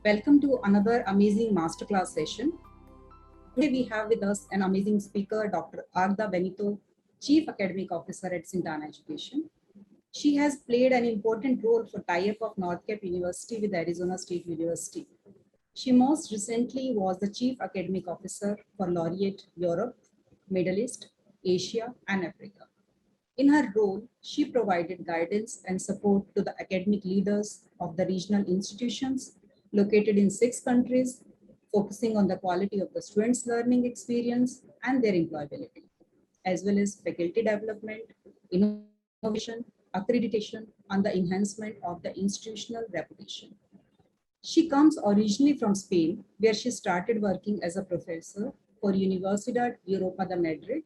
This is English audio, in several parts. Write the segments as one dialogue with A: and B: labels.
A: Welcome to another amazing masterclass session. Today we have with us an amazing speaker, Dr. Águeda Benito, Chief Academic Officer at Cintana Education. She has played an important role for tie-up of NorthCap University with Arizona State University. She most recently was the Chief Academic Officer for Laureate Europe, Middle East, Asia, and Africa. In her role, she provided guidance and support to the academic leaders of the regional institutions located in 6 countries, focusing on the quality of the students' learning experience and their employability, as well as faculty development, innovation, accreditation, and the enhancement of the institutional reputation. She comes originally from Spain, where she started working as a professor for Universidad Europa de Madrid,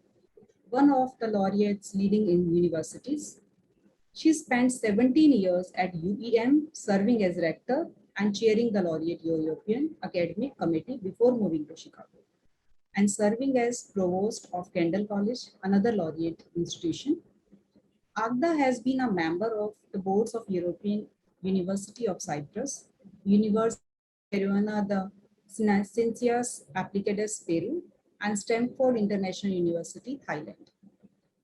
A: one of the laureates leading in universities. She spent 17 years at UEM, serving as rector and chairing the Laureate European Academic Committee before moving to Chicago, and serving as provost of Kendall College, another Laureate institution. Agda has been a member of the boards of European University of Cyprus, University Peruana de Ciencias Aplicadas Peru, and Stanford International University, Thailand.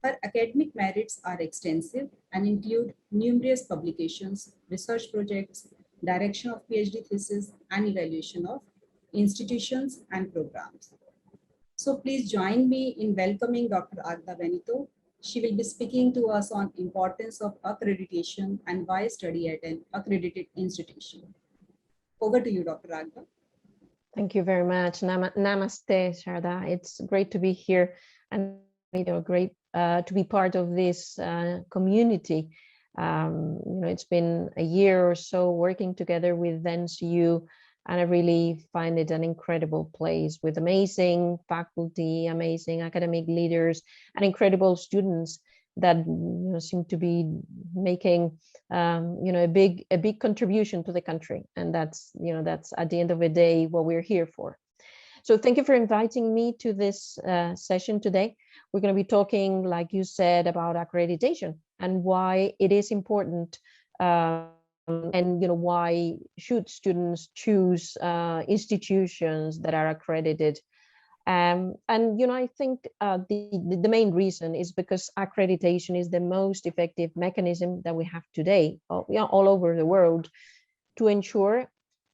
A: Her academic merits are extensive and include numerous publications, research projects, direction of PhD thesis, and evaluation of institutions and programs. So please join me in welcoming Dr. Águeda Benito. She will be speaking to us on importance of accreditation and why study at an accredited institution. Over to you, Dr. Águeda.
B: Thank you very much. Namaste, Sharda. It's great to be here and great to be part of this community. It's been a year or so working together with NCU, and I really find it an incredible place with amazing faculty, amazing academic leaders, and incredible students that seem to be making a big contribution to the country, and that's at the end of the day what we're here for. So thank you for inviting me to this session today. We're going to be talking, like you said, about accreditation and why it is important, and why should students choose institutions that are accredited. And I think the main reason is because accreditation is the most effective mechanism that we have today, all over the world, to ensure,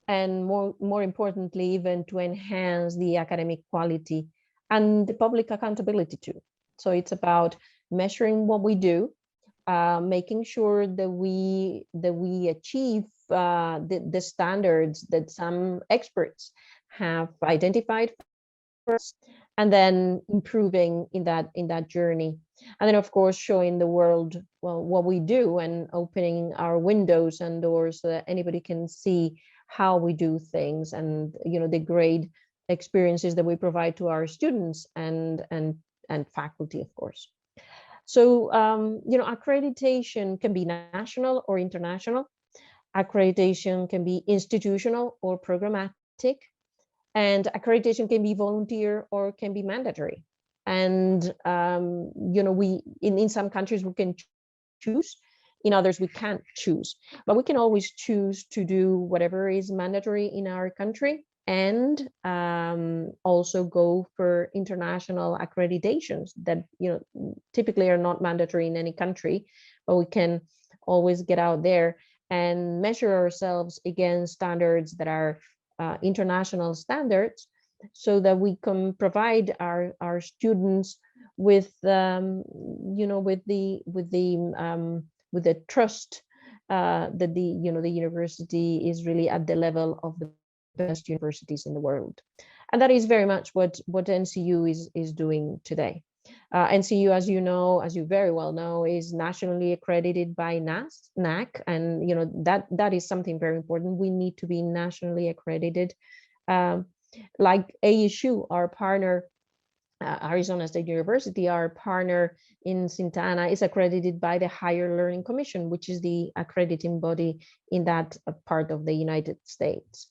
B: and more importantly, even to enhance the academic quality and the public accountability too. So it's about measuring what we do, making sure that we achieve the standards that some experts have identified, and then improving in that journey, and then of course showing the world what we do and opening our windows and doors so that anybody can see how we do things, and the great experiences that we provide to our students and faculty, of course. So accreditation can be national or international. Accreditation can be institutional or programmatic. And accreditation can be volunteer or can be mandatory. And we in some countries we can choose, in others we can't choose, but we can always choose to do whatever is mandatory in our country, and also go for international accreditations that typically are not mandatory in any country, but we can always get out there and measure ourselves against standards that are international standards, so that we can provide our students with with the trust that the university is really at the level of the best universities in the world. And that is very much what NCU is doing today. NCU, as you very well know, is nationally accredited by NAC, and that is something very important. We need to be nationally accredited. Like ASU, our partner, Arizona State University, our partner in Cintana, is accredited by the Higher Learning Commission, which is the accrediting body in that part of the United States.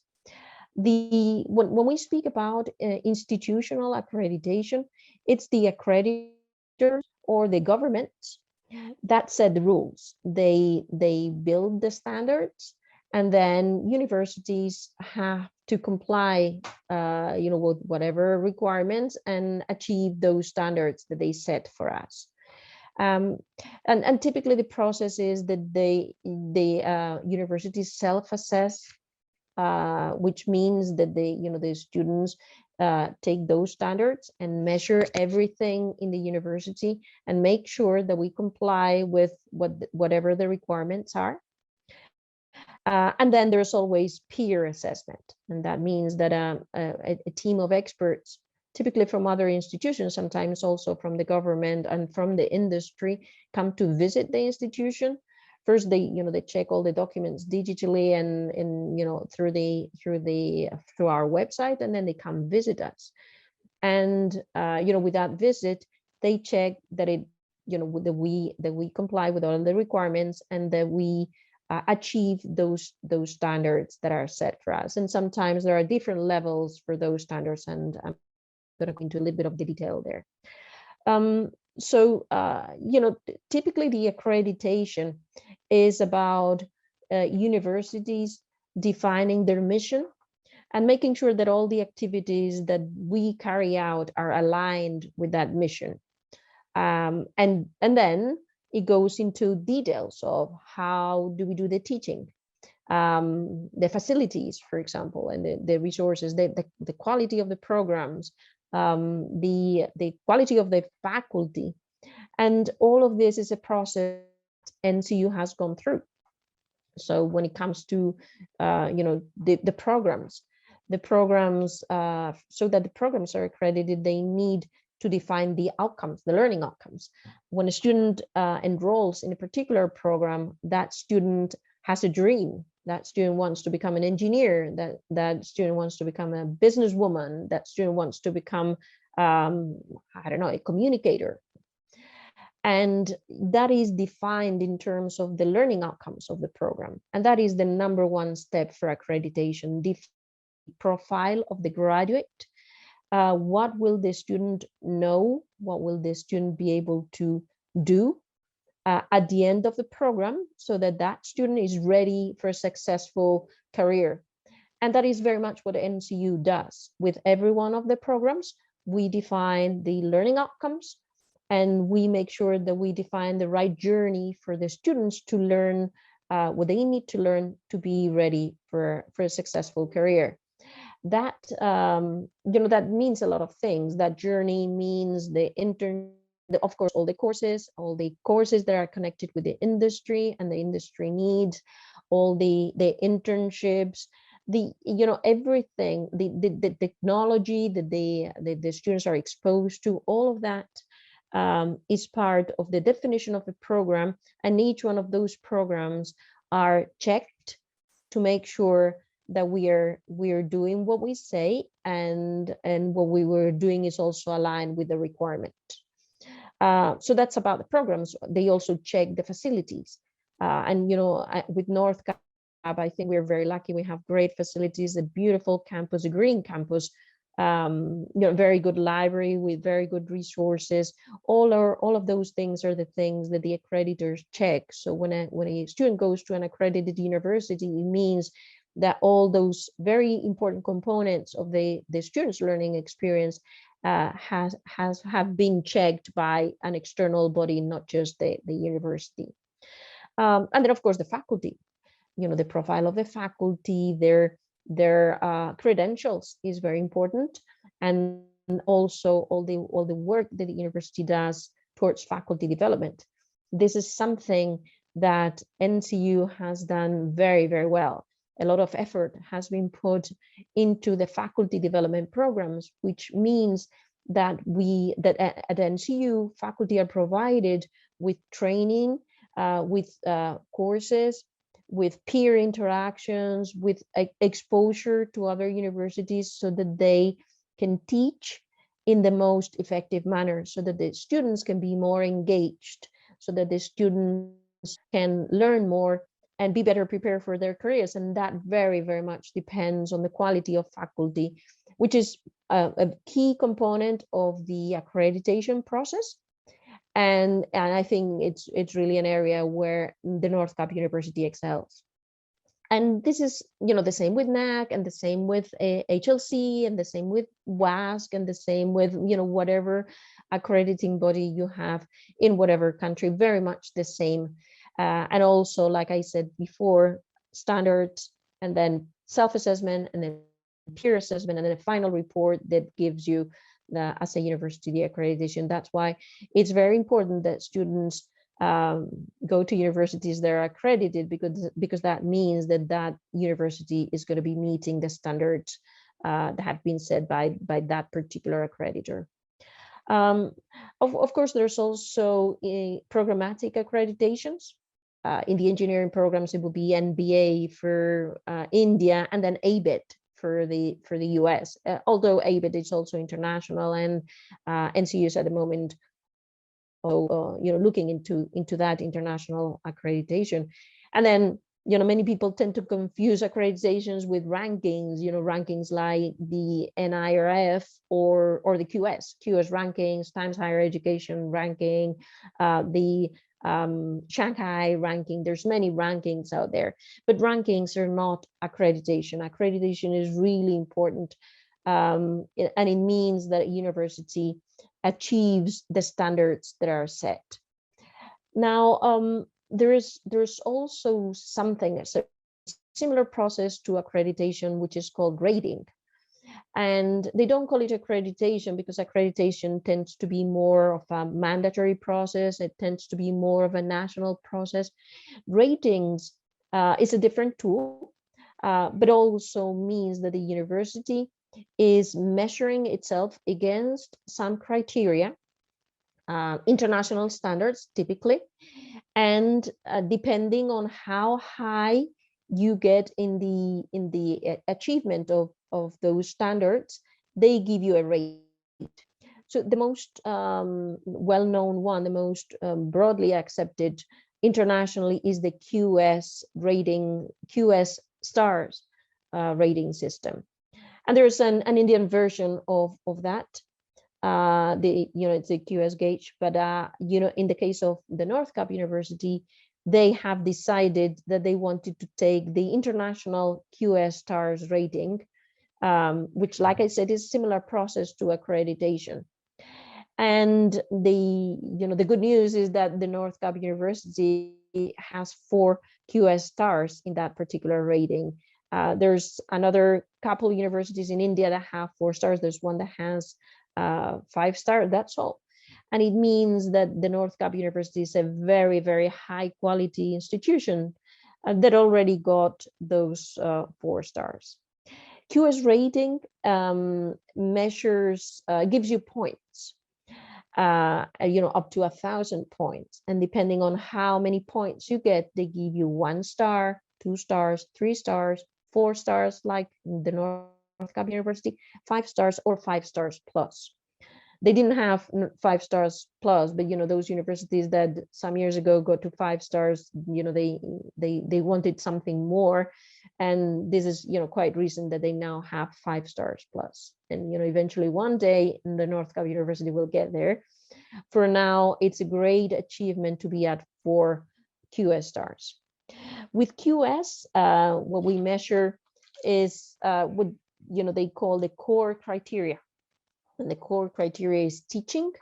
B: When we speak about institutional accreditation, it's the accreditors or the government that set the rules. They build the standards, And then universities have to comply, with whatever requirements and achieve those standards that they set for us. And typically the process is that the universities self-assess, which means that the students take those standards and measure everything in the university and make sure that we comply with whatever the requirements are. And then there's always peer assessment. And that means that a team of experts, typically from other institutions, sometimes also from the government and from the industry, come to visit the institution. First, they check all the documents digitally and through our website, and then they come visit us. And with that visit, they check that that we comply with all the requirements and that we achieve those standards that are set for us. And sometimes there are different levels for those standards, and I'm going to go into a little bit of the detail there. Typically the accreditation is about universities defining their mission and making sure that all the activities that we carry out are aligned with that mission. And then it goes into details of how do we do the teaching, the facilities, for example, and the resources, the quality of the programs, the quality of the faculty. And all of this is a process NCU has gone through. So when it comes to the programs, so that the programs are accredited, they need to define the outcomes, the learning outcomes. When a student enrolls in a particular program, that student has a dream. That student wants to become an engineer. That student wants to become a businesswoman. That student wants to become, a communicator. And that is defined in terms of the learning outcomes of the program. And that is the number one step for accreditation, the profile of the graduate. What will the student know? What will the student be able to do at the end of the program, so that that student is ready for a successful career? And that is very much what NCU does. With every one of the programs, we define the learning outcomes, and we make sure that we define the right journey for the students to learn what they need to learn to be ready for a successful career. That that means a lot of things. That journey means of course, all the courses that are connected with the industry and the industry needs, all the internships, everything, the technology that the students are exposed to. All of that is part of the definition of the program, and each one of those programs are checked to make sure that we are doing what we say, and what we were doing is also aligned with the requirement. So that's about the programs. They also check the facilities, and with NorthCap, I think we're very lucky. We have great facilities, a beautiful campus, a green campus, very good library with very good resources. All of those things are the things that the accreditors check. So when a student goes to an accredited university, it means that all those very important components of the student's learning experience have been checked by an external body, not just the university. And then, of course, the faculty. The profile of the faculty, their credentials is very important, and also all the work that the university does towards faculty development. This is something that NCU has done very, very well. A lot of effort has been put into the faculty development programs, which means that at NCU, faculty are provided with training, with courses, with peer interactions, with exposure to other universities, so that they can teach in the most effective manner, so that the students can be more engaged, so that the students can learn more and be better prepared for their careers. And that very, very much depends on the quality of faculty, which is a key component of the accreditation process. And I think it's really an area where the NorthCap University excels. And this is, the same with NAC, and the same with HLC, and the same with WASC, and the same with, whatever accrediting body you have in whatever country, very much the same. And also, like I said before, standards, and then self-assessment, and then peer assessment, and then a final report that gives you as a university the accreditation. That's why it's very important that students go to universities that are accredited, because that means that university is going to be meeting the standards that have been set by that particular accreditor. Of course, there's also programmatic accreditations. In the engineering programs, it will be NBA for India, and then ABET for the US. Although ABET is also international, and NCUs at the moment looking into that international accreditation. And then many people tend to confuse accreditations with rankings, rankings like the NIRF or the QS rankings, Times Higher Education ranking, the Shanghai ranking. There's many rankings out there, but rankings are not accreditation. Accreditation is really important, and it means that a university achieves the standards that are set. Now, there's also something, a similar process to accreditation, which is called rating. And they don't call it accreditation because accreditation tends to be more of a mandatory process. It tends to be more of a national process. Ratings is a different tool, but also means that the university is measuring itself against some criteria, international standards typically, and depending on how high you get in the achievement of those standards, they give you a rate. So the most well-known one, the most broadly accepted internationally, is the QS rating, QS stars rating system. And there's an Indian version of that. It's a QS gauge, but in the case of the NorthCap University, they have decided that they wanted to take the international QS stars rating, which, like I said, is a similar process to accreditation. And the good news is that the NorthCap University has 4 QS stars in that particular rating. There's another couple of universities in India that have 4 stars. There's one that has 5 stars. That's all. And it means that the NorthCap University is a very, very high quality institution that already got those 4 stars. QS rating measures, gives you points, up to 1,000 points. And depending on how many points you get, they give you 1 star, 2 stars, 3 stars, 4 stars, like the NorthCap University, 5 stars, or 5 stars plus. They didn't have 5 stars plus, but those universities that some years ago got to 5 stars, they wanted something more, and this is quite recent that they now have 5 stars plus. And eventually one day the NorthCap University will get there. For now, it's a great achievement to be at 4 QS stars. With QS, what we measure is what they call the core criteria. And the core criteria is teaching,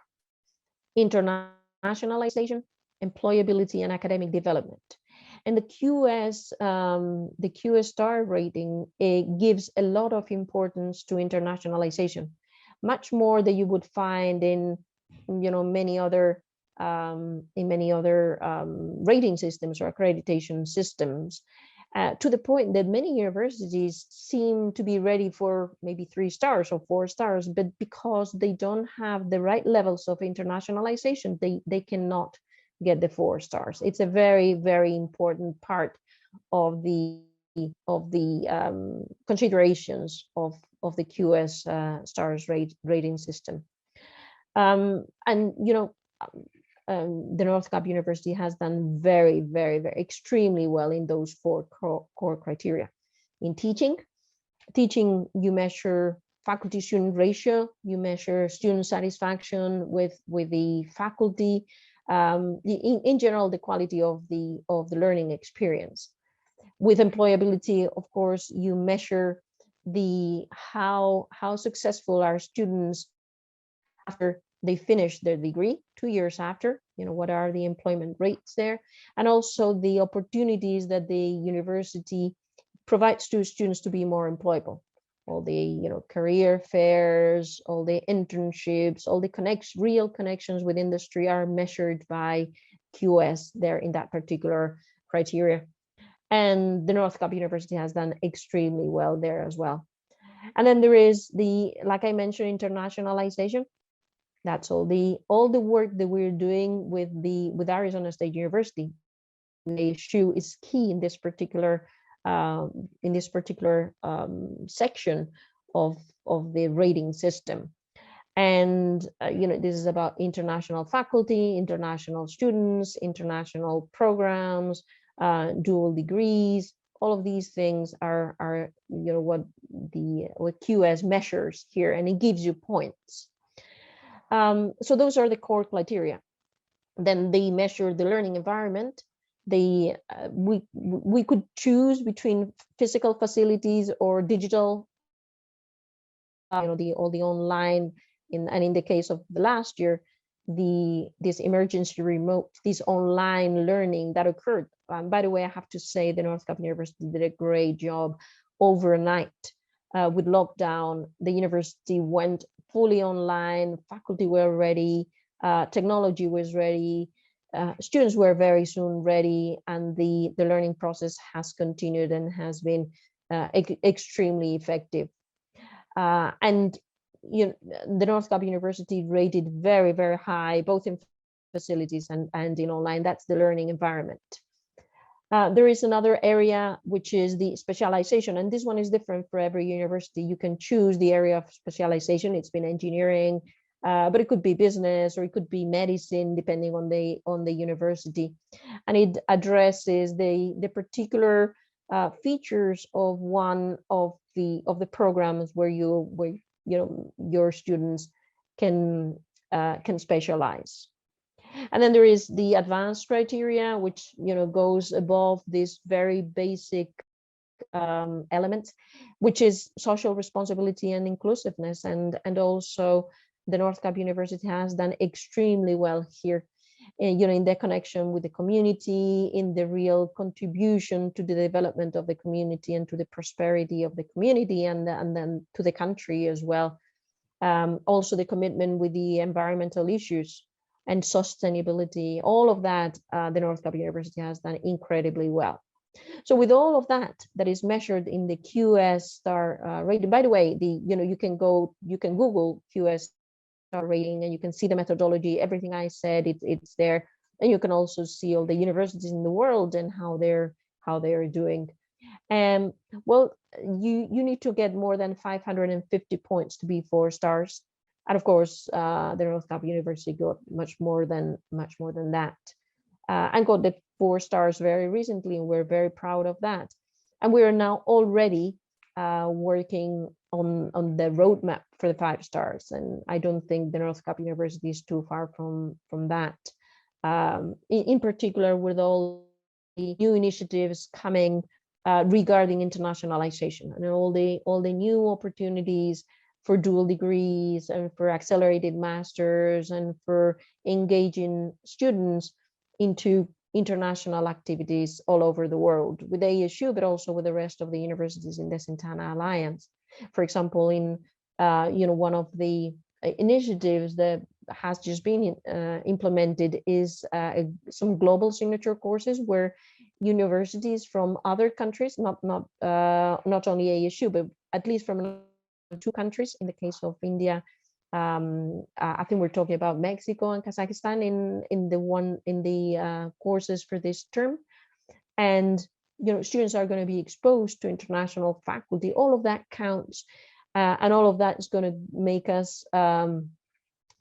B: internationalization, employability, and academic development. And the QS star rating, it gives a lot of importance to internationalization, much more than you would find in many other rating systems or accreditation systems. To the point that many universities seem to be ready for maybe 3 stars or 4 stars, but because they don't have the right levels of internationalization, they cannot get the 4 stars. It's a very, very important part of the considerations of the QS stars rating system. The NorthCap University has done very, very, very extremely well in those 4 core criteria. In teaching, you measure faculty-student ratio, you measure student satisfaction with the faculty, in general, the quality of the learning experience. With employability, of course, you measure how successful are students after they finish their degree, 2 years after, what are the employment rates there, and also the opportunities that the university provides to students to be more employable. All the career fairs, all the internships, all the real connections with industry are measured by QS there in that particular criteria. And the NorthCap University has done extremely well there as well. And then there is like I mentioned, internationalization. That's all the work that we're doing with Arizona State University. The issue is key in this particular section of the rating system. And this is about international faculty, international students, international programs, dual degrees. All of these things are what QS measures here, and it gives you points. So those are the core criteria. Then they measure the learning environment. We could choose between physical facilities or digital, all the online, and in the case of the last year, this emergency remote, this online learning that occurred. By the way, I have to say the NorthCap University did a great job overnight. With lockdown, the university went fully online, faculty were ready, technology was ready, students were very soon ready, and the learning process has continued and has been extremely effective. And the NorthCap University rated very, very high, both in facilities and in online. That's the learning environment. There is another area, which is the specialization, and this one is different for every university. You can choose the area of specialization. It's been engineering, but it could be business, or it could be medicine, depending on the university, and it addresses the particular features of one of the programs where your students can specialize. And then there is the advanced criteria, which goes above this very basic element, which is social responsibility and inclusiveness. And also the NorthCap University has done extremely well here, in the connection with the community, in the real contribution to the development of the community and to the prosperity of the community, and then to the country as well. Also the commitment with the environmental issues and sustainability, all of that, the NorthCap University has done incredibly well. So with all of that is measured in the QS star rating. By the way, you can Google QS star rating, and you can see the methodology, everything I said, it's there. And you can also see all the universities in the world and how they're doing. And well, you need to get more than 550 points to be 4 stars. And of course, the NorthCap University got much more than that, and got the 4 stars very recently, and we're very proud of that. And we are now already working on the roadmap for the 5 stars, and I don't think the NorthCap University is too far from that. In particular, with all the new initiatives coming regarding internationalization and all the new opportunities for dual degrees and for accelerated masters and for engaging students into international activities all over the world with ASU, but also with the rest of the universities in the Cintana Alliance. For example, in one of the initiatives that has just been implemented is some global signature courses where universities from other countries, not only ASU, but at least from 2 countries. In the case of India, I think we're talking about Mexico and Kazakhstan in the courses for this term, and students are going to be exposed to international faculty. All of that counts, and all of that is going to make us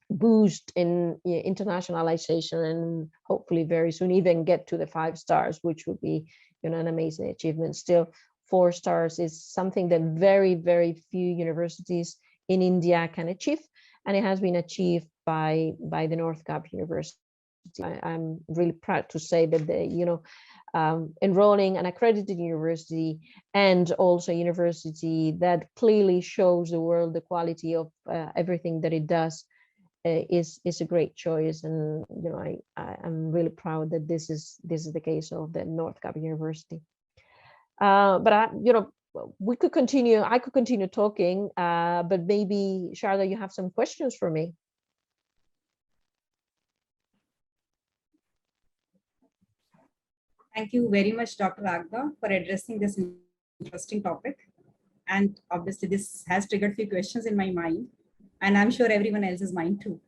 B: boost in internationalization, and hopefully very soon even get to the 5 stars, which would be an amazing achievement. Still, 4 stars is something that very, very few universities in India can achieve, and it has been achieved by the NorthCap University. I'm really proud to say that enrolling an accredited university and also a university that clearly shows the world the quality of everything that it does is a great choice. And I'm really proud that this is the case of the NorthCap University. But we could continue. I could continue talking, but maybe Sharda, you have some questions for me.
A: Thank you very much, Dr. Águeda, for addressing this interesting topic. And obviously, this has triggered a few questions in my mind, and I'm sure everyone else's mind too.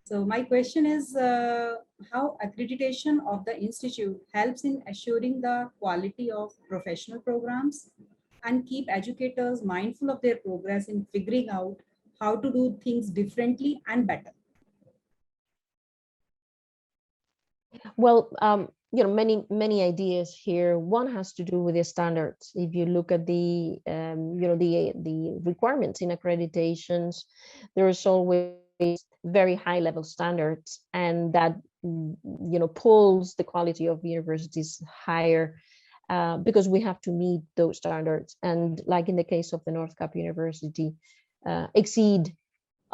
A: So my question is how accreditation of the institute helps in assuring the quality of professional programs and keep educators mindful of their progress in figuring out how to do things differently and better.
B: Well, many ideas here. One has to do with the standards. If you look at the the requirements in accreditations, there's always very high level standards, and that pulls the quality of universities higher because we have to meet those standards, and like in the case of the NorthCap University, exceed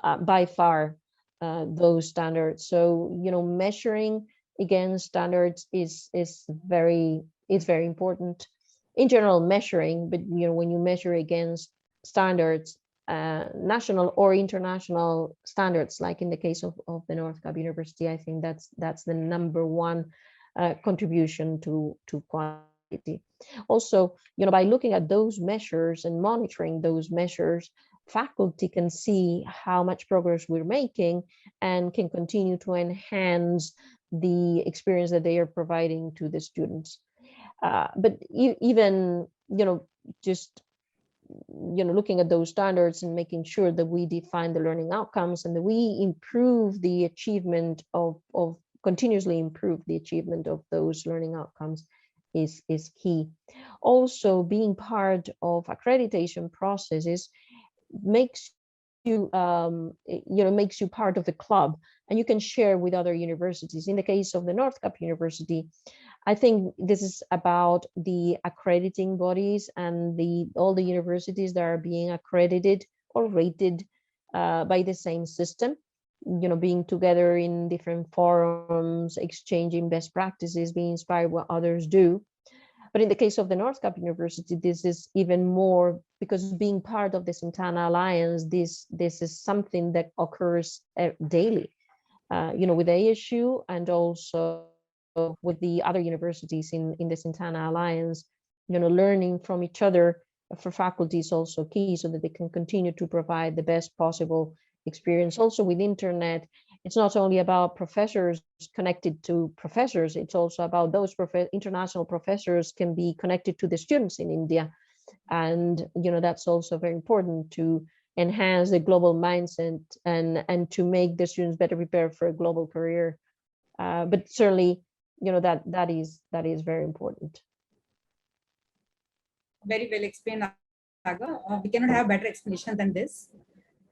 B: by far those standards. So measuring against standards is very important. In general, measuring, but when you measure against standards, national or international standards, like in the case of the NorthCap University, I think that's the number one contribution to quality. Also, by looking at those measures and monitoring those measures, faculty can see how much progress we're making and can continue to enhance the experience that they are providing to the students. But even just looking at those standards and making sure that we define the learning outcomes and that we improve the achievement of continuously improve the achievement of those learning outcomes is key. Also, being part of accreditation processes makes you makes you part of the club, and you can share with other universities. In the case of the NorthCap University, I think this is about the accrediting bodies and all the universities that are being accredited or rated by the same system, being together in different forums, exchanging best practices, being inspired what others do. But in the case of the NorthCap University, this is even more, because being part of the Cintana Alliance, this is something that occurs daily, with ASU and also with the other universities in the Cintana Alliance. Learning from each other for faculty is also key, so that they can continue to provide the best possible experience. Also with internet, it's not only about professors connected to professors, it's also about those international professors can be connected to the students in India. And that's also very important to enhance the global mindset and to make the students better prepared for a global career. But certainly, that is very important.
A: Very well explained, Águeda. We cannot have better explanation than this.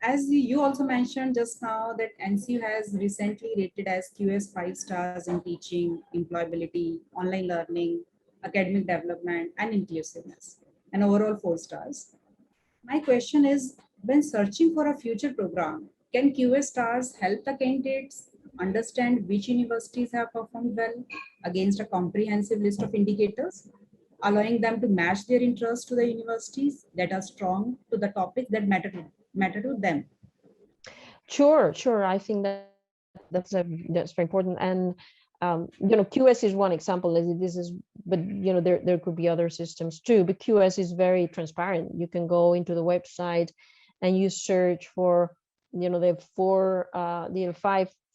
A: As you also mentioned just now, that NCU has recently rated as QS 5 stars in teaching, employability, online learning, academic development, and inclusiveness, and overall 4 stars. My question is, when searching for a future program, can QS stars help the candidates understand which universities have performed well against a comprehensive list of indicators, allowing them to match their interests to the universities that are strong to the topics that matter to them?
B: Sure. I think that's very important. And QS is one example. But there could be other systems too. But QS is very transparent. You can go into the website and you search for the 4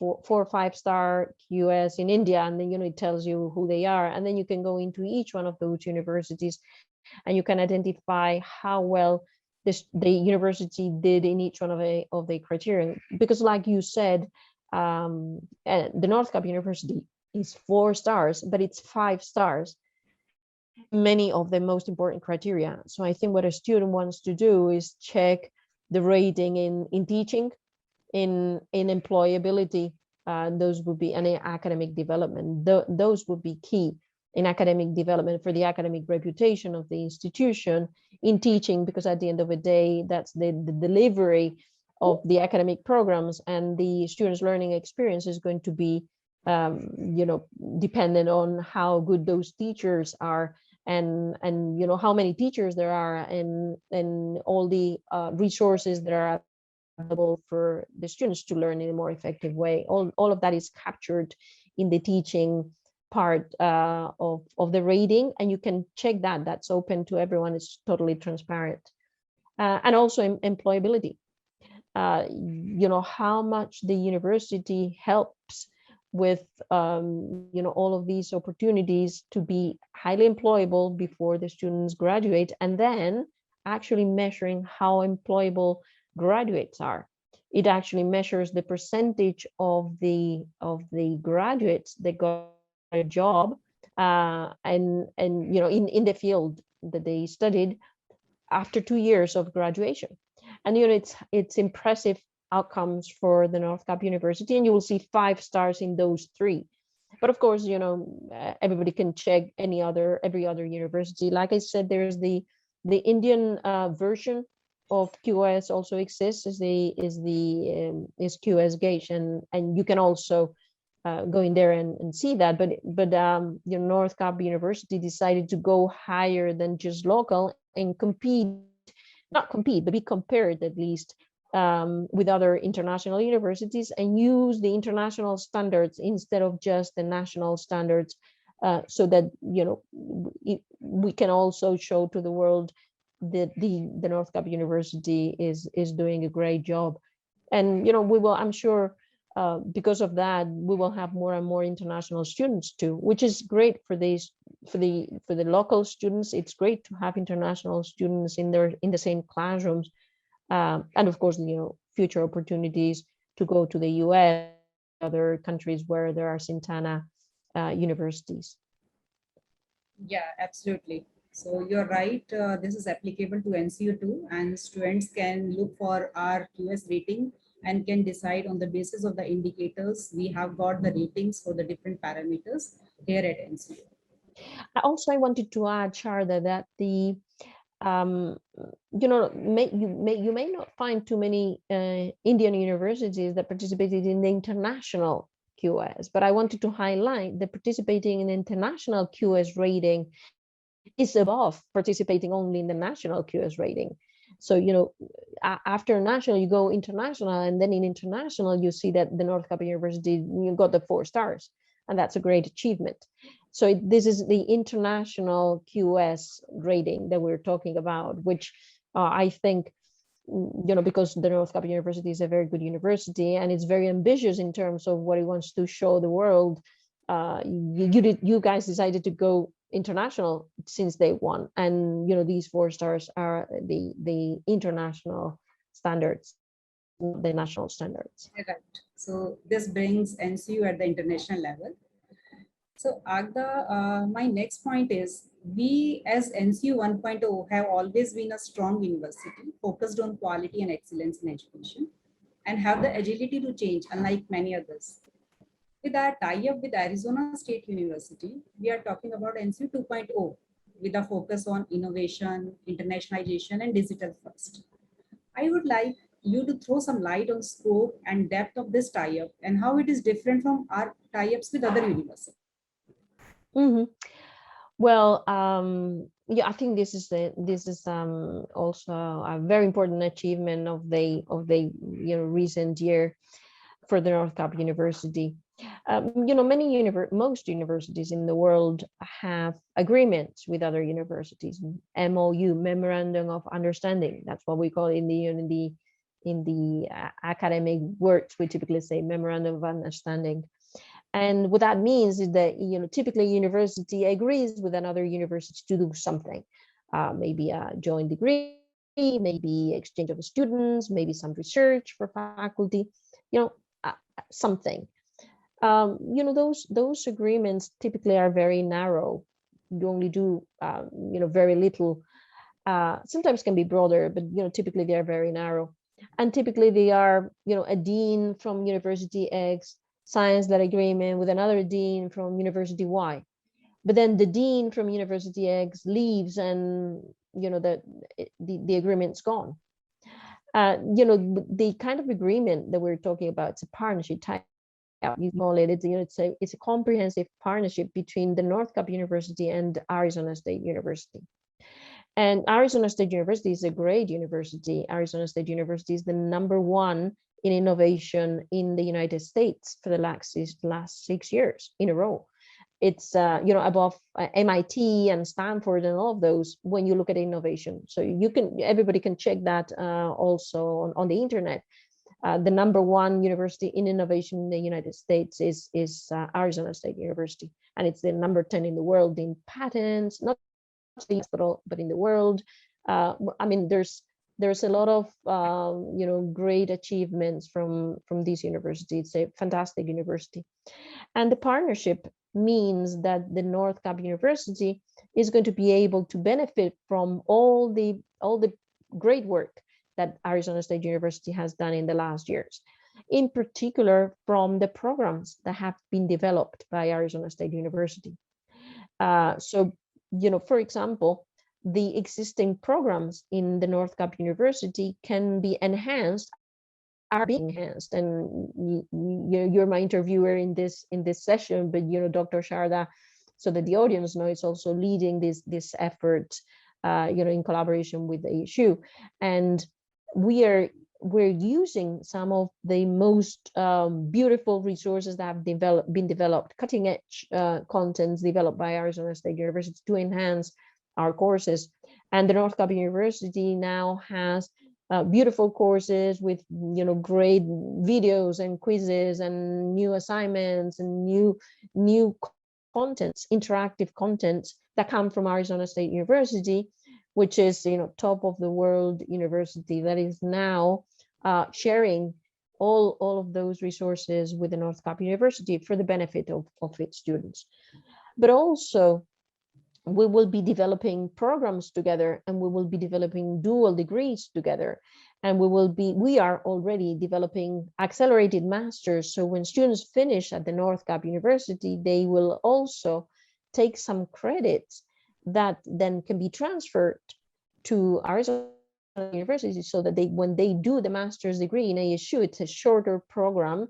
B: or 5 star QS in India, and then it tells you who they are, and then you can go into each one of those universities and you can identify how well the university did in each one of the criteria. Because like you said, the NorthCap University is 4 stars, but it's 5 stars, many of the most important criteria. So I think what a student wants to do is check the rating in teaching, in employability, those would be, and in academic development. Those would be key. in academic development, for the academic reputation of the institution in teaching, because at the end of the day, that's the delivery of the academic programs, and the students' learning experience is going to be dependent on how good those teachers are, and how many teachers there are, and all the resources that are available for the students to learn in a more effective way. All of that is captured in the teaching part of the rating, and you can check that. That's open to everyone. It's totally transparent. And also employability. How much the university helps with all of these opportunities to be highly employable before the students graduate, and then actually measuring how employable graduates are. It actually measures the percentage of the graduates that got a job and in the field that they studied after 2 years of graduation. And it's impressive outcomes for the NorthCap University, and you will see 5 stars in those 3. But of course, everybody can check every other university. Like I said, there's the Indian version of QS also exists, is QS Gauge, and you can also go in there and see that. But NorthCap University decided to go higher than just local and not compete, but be compared at least with other international universities, and use the international standards instead of just the national standards, so that we can also show to the world that the NorthCap University is doing a great job. And we will, I'm sure, because of that, we will have more and more international students too, which is great for the local students. It's great to have international students in the same classrooms, and of course, future opportunities to go to the US, other countries where there are Cintana universities.
A: Yeah, absolutely. So you're right. This is applicable to NCU too, and students can look for our QS rating and can decide on the basis of the indicators. We have got the ratings for the different parameters here at NCU.
B: Also, I wanted to add, Sharda, that the you may not find too many Indian universities that participated in the international QS, but I wanted to highlight that participating in the international QS rating is above participating only in the national QS rating. So, after national, you go international, and then in international, you see that the NorthCap University, you got the 4 stars, and that's a great achievement. So this is the international QS rating that we're talking about, which I think, because the NorthCap University is a very good university, and it's very ambitious in terms of what it wants to show the world. You guys decided to go international since day one, and these 4 stars are the international standards, the national standards.
A: Right. So this brings NCU at the international level. So Agueda, my next point is, we as NCU 1.0 have always been a strong university focused on quality and excellence in education, and have the agility to change, unlike many others. With our tie-up with Arizona State University, we are talking about NCU 2.0 with a focus on innovation, internationalization, and digital first. I would like you to throw some light on scope and depth of this tie-up and how it is different from our tie-ups with other universities.
B: Mm-hmm. Well, I think this is also a very important achievement of the recent year for the NorthCap University. Most universities in the world have agreements with other universities, MOU, Memorandum of Understanding. That's what we call it in the academic words. We typically say Memorandum of Understanding. And what that means is that typically a university agrees with another university to do something, maybe a joint degree, maybe exchange of students, maybe some research for faculty, something. Those agreements typically are very narrow. You only do very little. Sometimes can be broader, but typically they are very narrow. And typically they are a dean from University X signs that agreement with another dean from University Y. But then the dean from University X leaves, and the agreement's gone. The kind of agreement that we're talking about, it's a partnership type. You call it, it's a comprehensive partnership between the NorthCap University and Arizona State University. And Arizona State University is a great university. Arizona State University is the #1 in innovation in the United States for the last 6 years in a row. It's above MIT and Stanford and all of those when you look at innovation. So everybody can check that also on the internet. The #1 university in innovation in the United States is Arizona State University, and it's the #10 in the world in patents, not but in the world. I mean, there's a lot of great achievements from this university. It's a fantastic university, and the partnership means that the NorthCap University is going to be able to benefit from all the great work that Arizona State University has done in the last years, in particular from the programs that have been developed by Arizona State University. So, for example, the existing programs in the NorthCap University can be enhanced, are being enhanced. And you're my interviewer in this session, but Dr. Sharda, so that the audience knows, is also leading this effort, in collaboration with the ASU. And we're using some of the most beautiful resources that have been developed, cutting edge contents developed by Arizona State University to enhance our courses. And the NorthCap University now has beautiful courses with great videos and quizzes and new assignments and new contents, interactive contents that come from Arizona State University, which is top of the world university that is now sharing all of those resources with the NorthCap University for the benefit of its students. But also, we will be developing programs together, and we will be developing dual degrees together. And we are already developing accelerated masters. So when students finish at the NorthCap University, they will also take some credits that then can be transferred to Arizona University, so that when they do the master's degree in ASU, it's a shorter program,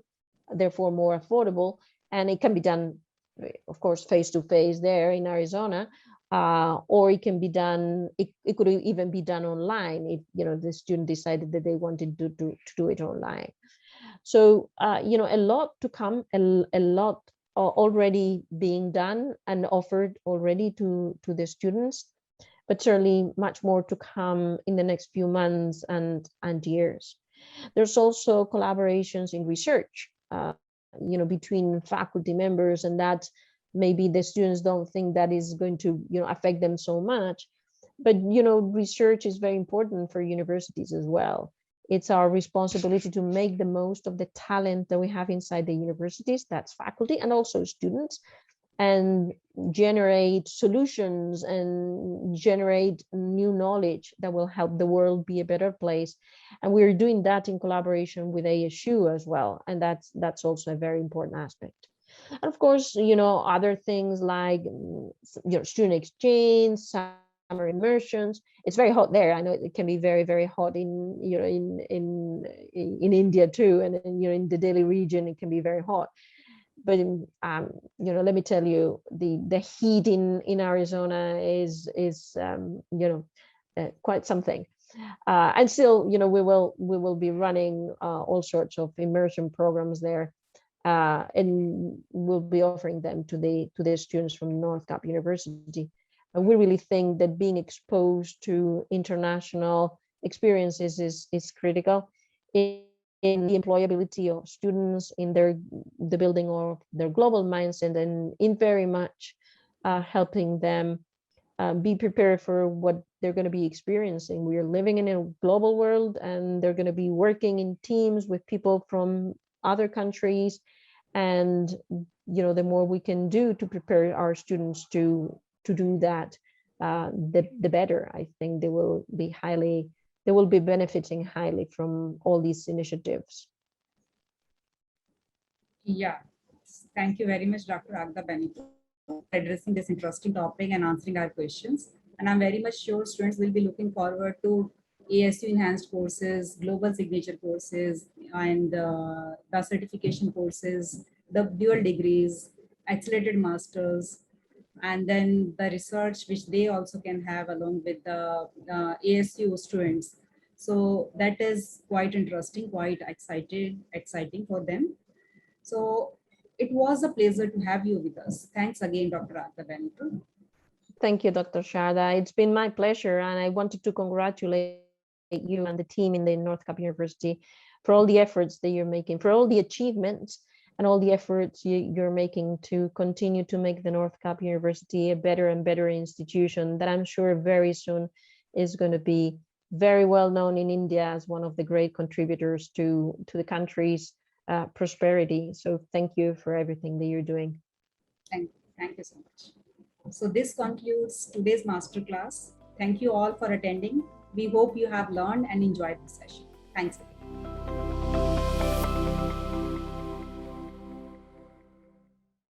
B: therefore more affordable, and it can be done, of course, face-to-face there in Arizona, or it can be done, it could even be done online if the student decided that they wanted to do it online. So a lot to come, a lot already being done and offered already to the students, but certainly much more to come in the next few months and years. There's also collaborations in research, between faculty members, and that maybe the students don't think that is going to affect them so much. But research is very important for universities as well. It's our responsibility to make the most of the talent that we have inside the universities, that's faculty and also students, and generate solutions and generate new knowledge that will help the world be a better place. And we're doing that in collaboration with ASU as well. And that's also a very important aspect. And of course, other things like student exchange, summer immersions. It's very hot there. I know it can be very, very hot in India too, and in the Delhi region it can be very hot. But let me tell you, the heat in Arizona is quite something. And still, we will be running all sorts of immersion programs there, and we'll be offering them to the students from NorthCap University. And we really think that being exposed to international experiences is critical in the employability of students, in the building of their global mindset, and in very much helping them be prepared for what they're going to be experiencing. We are living in a global world, and they're going to be working in teams with people from other countries. And the more we can do to prepare our students to do that, the better. I think they will be benefiting highly from all these initiatives.
A: Yeah, thank you very much, Dr. Águeda Benito. addressing this interesting topic and answering our questions. And I'm very much sure students will be looking forward to ASU enhanced courses, global signature courses, and the certification courses, the dual degrees, accelerated masters, and then the research which they also can have along with the ASU students. So that is quite interesting, quite exciting for them. So it was a pleasure to have you with us. Thanks again, Dr. Águeda Benito.
B: Thank you, Dr. Sharda. It's been my pleasure, and I wanted to congratulate you and the team in the NorthCap University for all the efforts that you're making, for all the achievements and all the efforts you're making to continue to make the NorthCap University a better and better institution that I'm sure very soon is going to be very well known in India as one of the great contributors to the country's prosperity. So thank you for everything that you're doing.
A: Thank you so much. So this concludes today's masterclass. Thank you all for attending. We hope you have learned and enjoyed the session. Thanks again.